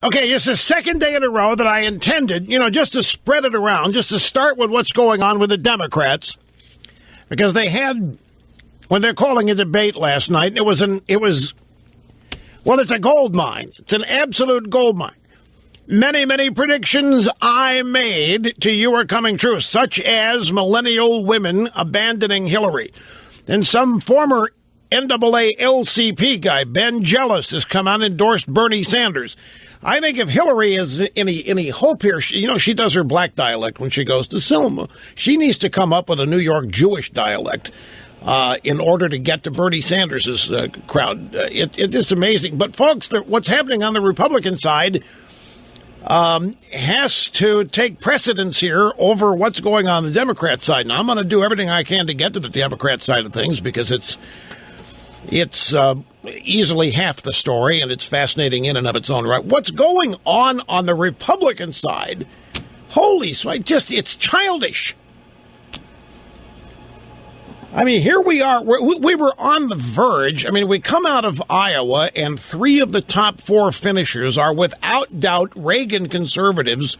Okay, it's the second day in a row that I intended, just to spread it around, just to start with what's going on with the Democrats. Because they had, when they're calling a debate last night, it's a gold mine. It's an absolute gold mine. Many, many predictions I made to you are coming true, such as millennial women abandoning Hillary. And some former NAACP guy, Ben Jealous, has come out and endorsed Bernie Sanders. I think if Hillary has any hope here, she does her black dialect when she goes to Selma. She needs to come up with a New York Jewish dialect in order to get to Bernie Sanders' crowd. It is amazing. But, folks, what's happening on the Republican side has to take precedence here over what's going on the Democrat side. Now, I'm going to do everything I can to get to the Democrat side of things because it's easily half the story, and it's fascinating in and of its own right. What's going on the Republican side? Holy smokes, it's childish. I mean, here we are. We were on the verge. I mean, we come out of Iowa, and 3 of the top 4 finishers are without doubt Reagan conservatives.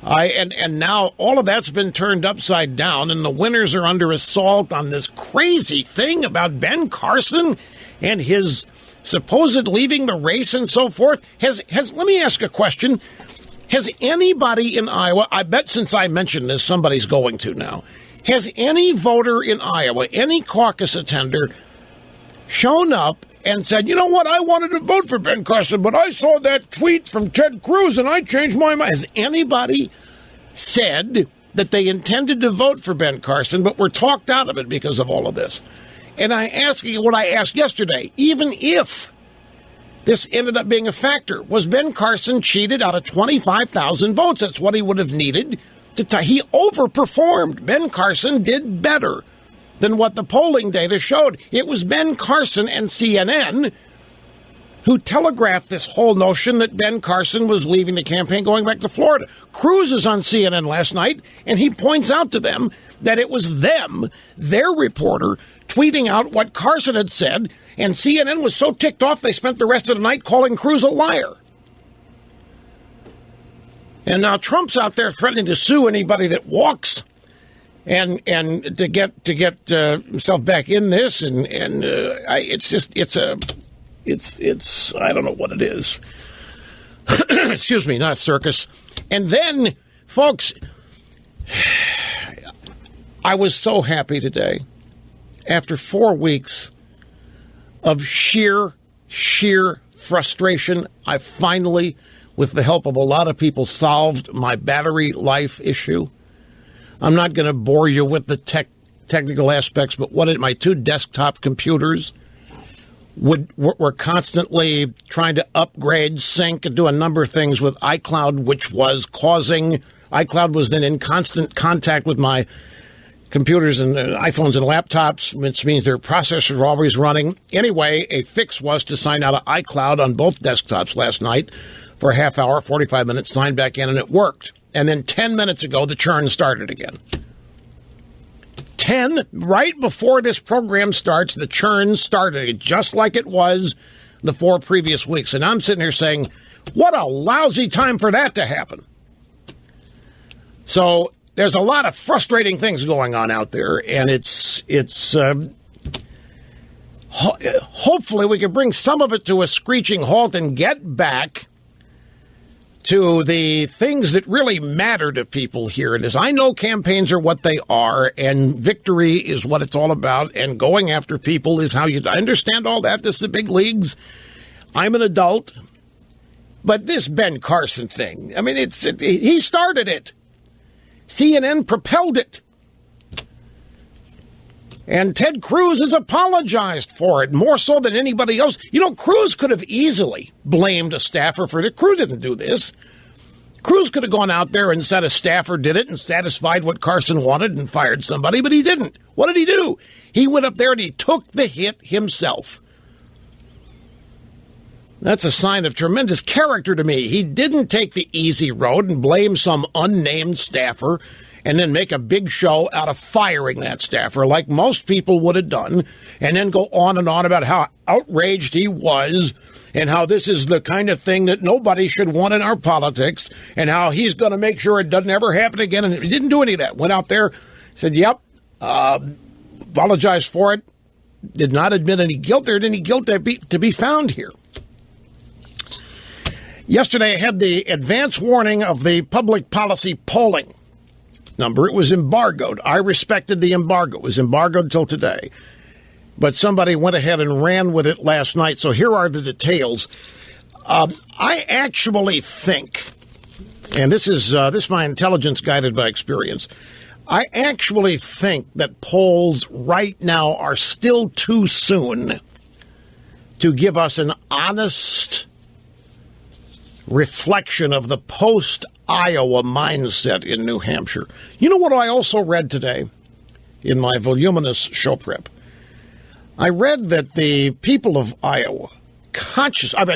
And now all of that's been turned upside down, and the winners are under assault on this crazy thing about Ben Carson and his supposed leaving the race and so forth. Let me ask a question. Has anybody in Iowa, I bet since I mentioned this, somebody's going to now, has any voter in Iowa, any caucus attender, shown up and said, you know what, I wanted to vote for Ben Carson, but I saw that tweet from Ted Cruz and I changed my mind? Has anybody said that they intended to vote for Ben Carson but were talked out of it because of all of this? And I ask you what I asked yesterday, even if this ended up being a factor, was Ben Carson cheated out of 25,000 votes? That's what he would have needed. He overperformed. Ben Carson did better than what the polling data showed. It was Ben Carson and CNN who telegraphed this whole notion that Ben Carson was leaving the campaign going back to Florida. Cruz is on CNN last night, and he points out to them that it was them, their reporter, tweeting out what Carson had said, and CNN was so ticked off they spent the rest of the night calling Cruz a liar. And now Trump's out there threatening to sue anybody that walks and to get himself back in this, and it's I don't know what it is. Excuse me, not a circus. And then, folks, I was so happy today. After 4 weeks of sheer frustration, I finally, with the help of a lot of people, solved my battery life issue. I'm not going to bore you with the technical aspects, but my 2 desktop computers were constantly trying to upgrade, sync, and do a number of things with iCloud, which was causing iCloud was then in constant contact with my computers and iPhones and laptops, which means their processors are always running. Anyway, a fix was to sign out of iCloud on both desktops last night for a half hour, 45 minutes, signed back in, and it worked. And then 10 minutes ago, the churn started again. Right before this program starts, the churn started, just like it was the 4 previous weeks. And I'm sitting here saying, what a lousy time for that to happen. So there's a lot of frustrating things going on out there, and hopefully we can bring some of it to a screeching halt and get back to the things that really matter to people here. And as I know, campaigns are what they are, and victory is what it's all about, and going after people is how I understand all that. This is the big leagues. I'm an adult. But this Ben Carson thing, I mean, he started it. CNN propelled it. And Ted Cruz has apologized for it, more so than anybody else. You know, Cruz could have easily blamed a staffer for it. Cruz didn't do this. Cruz could have gone out there and said a staffer did it and satisfied what Carson wanted and fired somebody, but he didn't. What did he do? He went up there and he took the hit himself. That's a sign of tremendous character to me. He didn't take the easy road and blame some unnamed staffer and then make a big show out of firing that staffer like most people would have done, and then go on and on about how outraged he was and how this is the kind of thing that nobody should want in our politics and how he's going to make sure it doesn't ever happen again. And he didn't do any of that. Went out there, said, yep, apologized for it, did not admit any guilt. There any guilt to be found here. Yesterday, I had the advance warning of the public policy polling number. It was embargoed. I respected the embargo. It was embargoed till today. But somebody went ahead and ran with it last night. So here are the details. I actually think, and this is my intelligence guided by experience, I actually think that polls right now are still too soon to give us an honest reflection of the post-Iowa mindset in New Hampshire. You know what I also read today in my voluminous show prep? I read that the people of Iowa,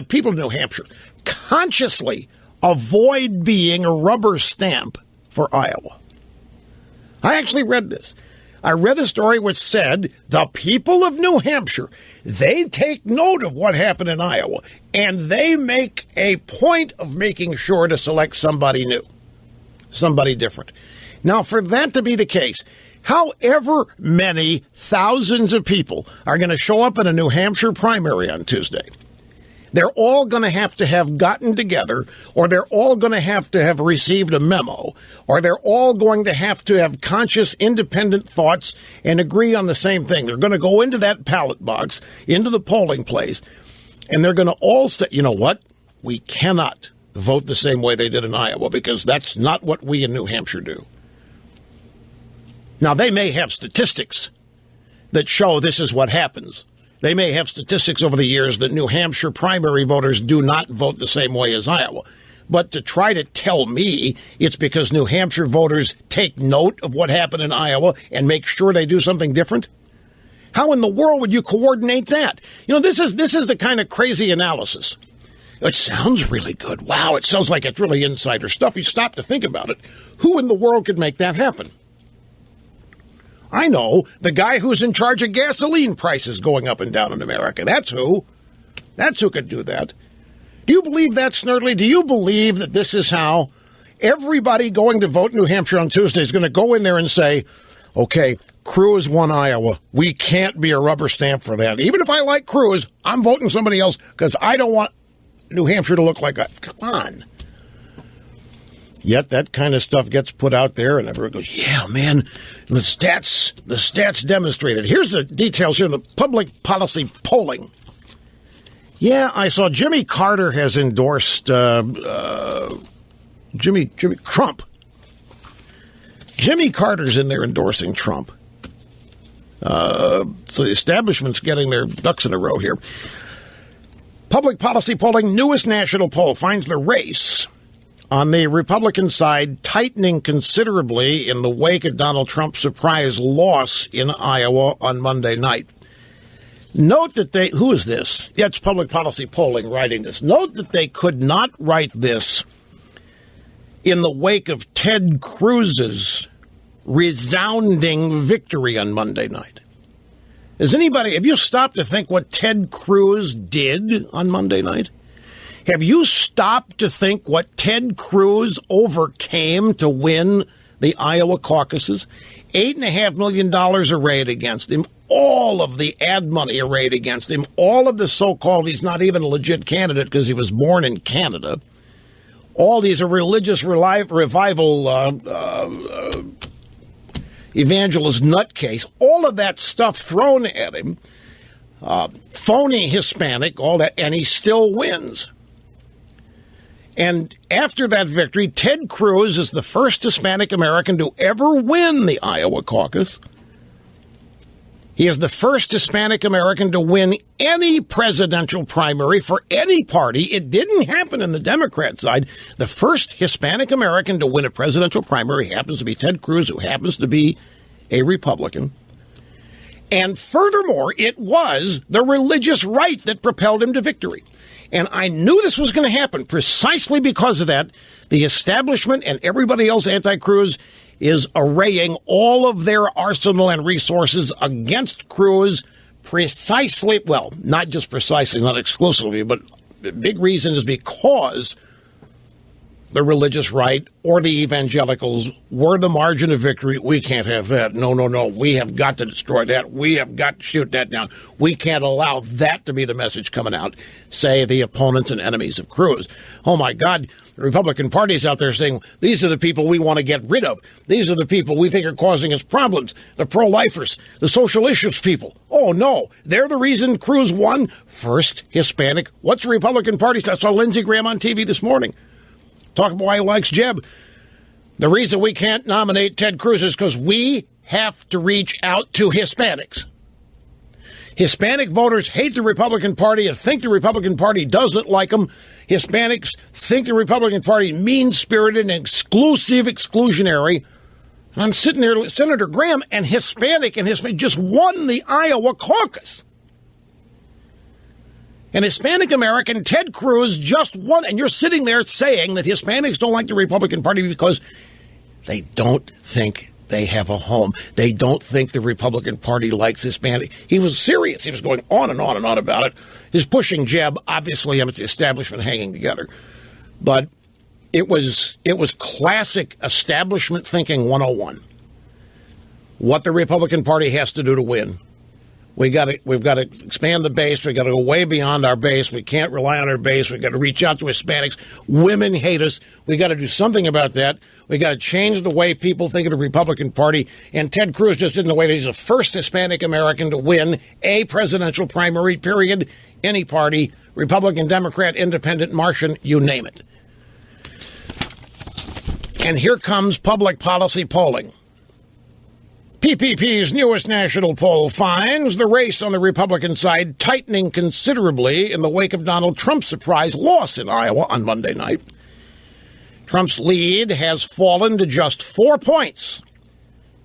people of New Hampshire, consciously avoid being a rubber stamp for Iowa. I actually read this. I read a story which said the people of New Hampshire, they take note of what happened in Iowa, and they make a point of making sure to select somebody new, somebody different. Now, for that to be the case, however many thousands of people are going to show up in a New Hampshire primary on Tuesday, they're all going to have gotten together, or they're all going to have received a memo, or they're all going to have conscious, independent thoughts and agree on the same thing. They're going to go into that ballot box, into the polling place, and they're going to all say, you know what? We cannot vote the same way they did in Iowa, because that's not what we in New Hampshire do. Now, they may have statistics that show this is what happens. They may have statistics over the years that New Hampshire primary voters do not vote the same way as Iowa. But to try to tell me it's because New Hampshire voters take note of what happened in Iowa and make sure they do something different? How in the world would you coordinate that? You know, this is the kind of crazy analysis. It sounds really good. Wow, it sounds like it's really insider stuff. You stop to think about it. Who in the world could make that happen? I know, the guy who's in charge of gasoline prices going up and down in America. That's who. That's who could do that. Do you believe that, Snerdley? Do you believe that this is how everybody going to vote in New Hampshire on Tuesday is going to go in there and say, okay, Cruz won Iowa. We can't be a rubber stamp for that. Even if I like Cruz, I'm voting somebody else because I don't want New Hampshire to look like a... Come on. Yet that kind of stuff gets put out there, and everyone goes, yeah, man, the stats demonstrated. Here's the details here in the public policy polling. Yeah, I saw Jimmy Carter has endorsed Jimmy Trump. Jimmy Carter's in there endorsing Trump. So the establishment's getting their ducks in a row here. Public policy polling, newest national poll, finds the race on the Republican side tightening considerably in the wake of Donald Trump's surprise loss in Iowa on Monday night. Note that who is this? Yeah, it's public policy polling writing this. Note that they could not write this in the wake of Ted Cruz's resounding victory on Monday night. Have you stopped to think what Ted Cruz did on Monday night? Have you stopped to think what Ted Cruz overcame to win the Iowa caucuses? $8.5 million arrayed against him, all of the ad money arrayed against him, all of the so-called, he's not even a legit candidate because he was born in Canada, all these are religious revival evangelist nutcase, all of that stuff thrown at him, phony Hispanic, all that, and he still wins. And after that victory, Ted Cruz is the first Hispanic American to ever win the Iowa caucus. He is the first Hispanic American to win any presidential primary for any party. It didn't happen in the Democrat side. The first Hispanic American to win a presidential primary happens to be Ted Cruz, who happens to be a Republican. And furthermore, it was the religious right that propelled him to victory. And I knew this was going to happen precisely because of that. The establishment and everybody else anti-Cruz is arraying all of their arsenal and resources against Cruz precisely, well, not just precisely, not exclusively, but the big reason is because the religious right or the evangelicals were the margin of victory. We can't have that. No. We have got to destroy that. We have got to shoot that down. We can't allow that to be the message coming out, say the opponents and enemies of Cruz. Oh, my God, the Republican Party's out there saying, these are the people we want to get rid of. These are the people we think are causing us problems. The pro-lifers, the social issues people. Oh, no, they're the reason Cruz won. First, Hispanic. What's the Republican Party? I saw Lindsey Graham on TV this morning. Talk about why he likes Jeb. The reason we can't nominate Ted Cruz is because we have to reach out to Hispanics. Hispanic voters hate the Republican Party and think the Republican Party doesn't like them. Hispanics think the Republican Party mean-spirited and exclusionary. And I'm sitting there with Senator Graham, and Hispanic just won the Iowa caucus. An Hispanic American, Ted Cruz, just won. And you're sitting there saying that Hispanics don't like the Republican Party because they don't think they have a home. They don't think the Republican Party likes Hispanic. He was serious. He was going on and on and on about it. His pushing Jeb, obviously, it's the establishment hanging together. But it was classic establishment thinking 101. What the Republican Party has to do to win. We've got to expand the base. We've got to go way beyond our base. We can't rely on our base. We've got to reach out to Hispanics. Women hate us. We've got to do something about that. We've got to change the way people think of the Republican Party. And Ted Cruz just did in the way that he's the first Hispanic American to win a presidential primary, period. Any party, Republican, Democrat, Independent, Martian, you name it. And here comes public policy polling. PPP's newest national poll finds the race on the Republican side tightening considerably in the wake of Donald Trump's surprise loss in Iowa on Monday night. Trump's lead has fallen to just 4 points.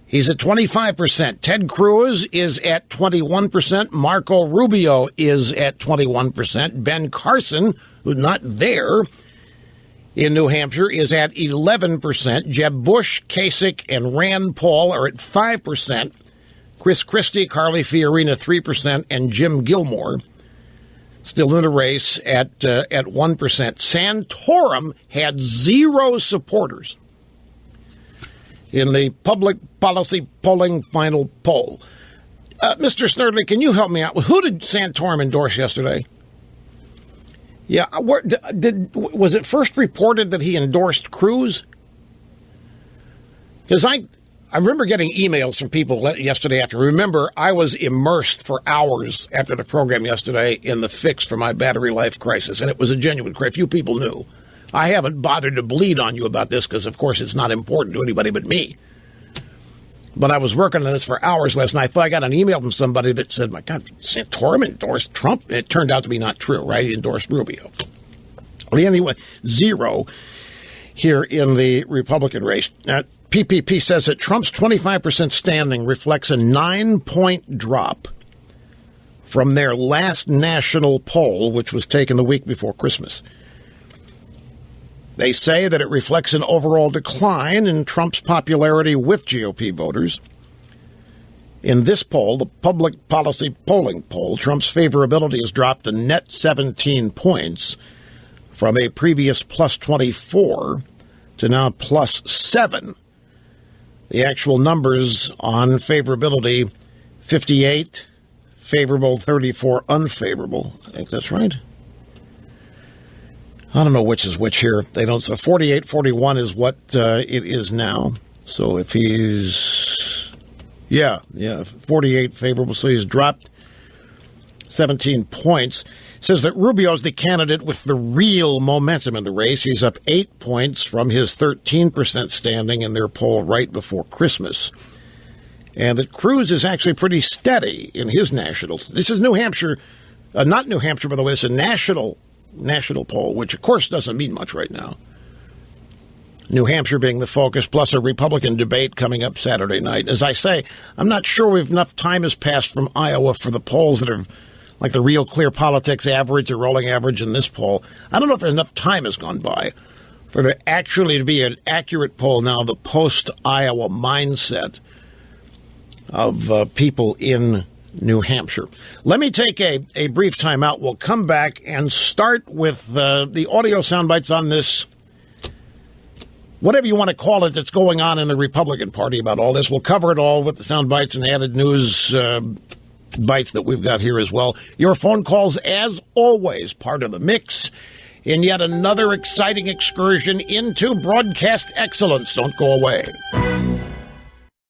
He's at 25%. Ted Cruz is at 21%. Marco Rubio is at 21%. Ben Carson, who's not there, in New Hampshire is at 11%. Jeb Bush, Kasich, and Rand Paul are at 5%. Chris Christie, Carly Fiorina, 3%, and Jim Gilmore still in the race at 1%. Santorum had 0 supporters in the public policy polling final poll. Mr. Snerdley, can you help me out? Who did Santorum endorse yesterday? Yeah, was it first reported that he endorsed Cruz? Because I remember getting emails from people yesterday afternoon. Remember, I was immersed for hours after the program yesterday in the fix for my battery life crisis, and it was a genuine crisis. Few people knew. I haven't bothered to bleed on you about this because, of course, it's not important to anybody but me. But I was working on this for hours last night. I got an email from somebody that said, my God, Santorum endorsed Trump. It turned out to be not true, right? He endorsed Rubio. Well, anyway, 0 here in the Republican race. PPP says that Trump's 25% standing reflects a 9-point drop from their last national poll, which was taken the week before Christmas. They say that it reflects an overall decline in Trump's popularity with GOP voters. In this poll, the public policy polling poll, Trump's favorability has dropped a net 17 points from a previous plus 24 to now plus 7. The actual numbers on favorability, 58 favorable, 34 unfavorable. I think that's right. I don't know which is which here. They don't. So 48-41 is what it is now. So if he's, 48 favorable. So he's dropped 17 points. It says that Rubio's the candidate with the real momentum in the race. He's up 8 points from his 13% standing in their poll right before Christmas. And that Cruz is actually pretty steady in his nationals. This is New Hampshire, not New Hampshire, by the way. It's a national poll, which of course doesn't mean much right now. New Hampshire being the focus, plus a Republican debate coming up Saturday night. As I say, I'm not sure enough time has passed from Iowa for the polls that are like the Real Clear Politics average or rolling average in this poll. I don't know if enough time has gone by for there actually to be an accurate poll now, the post-Iowa mindset of people in New Hampshire. Let me take a brief time out. We'll come back and start with the audio sound bites on this, whatever you want to call it, that's going on in the Republican Party about all this. We'll cover it all with the sound bites and added news bites that we've got here as well. Your phone calls, as always, part of the mix in yet another exciting excursion into broadcast excellence. Don't go away.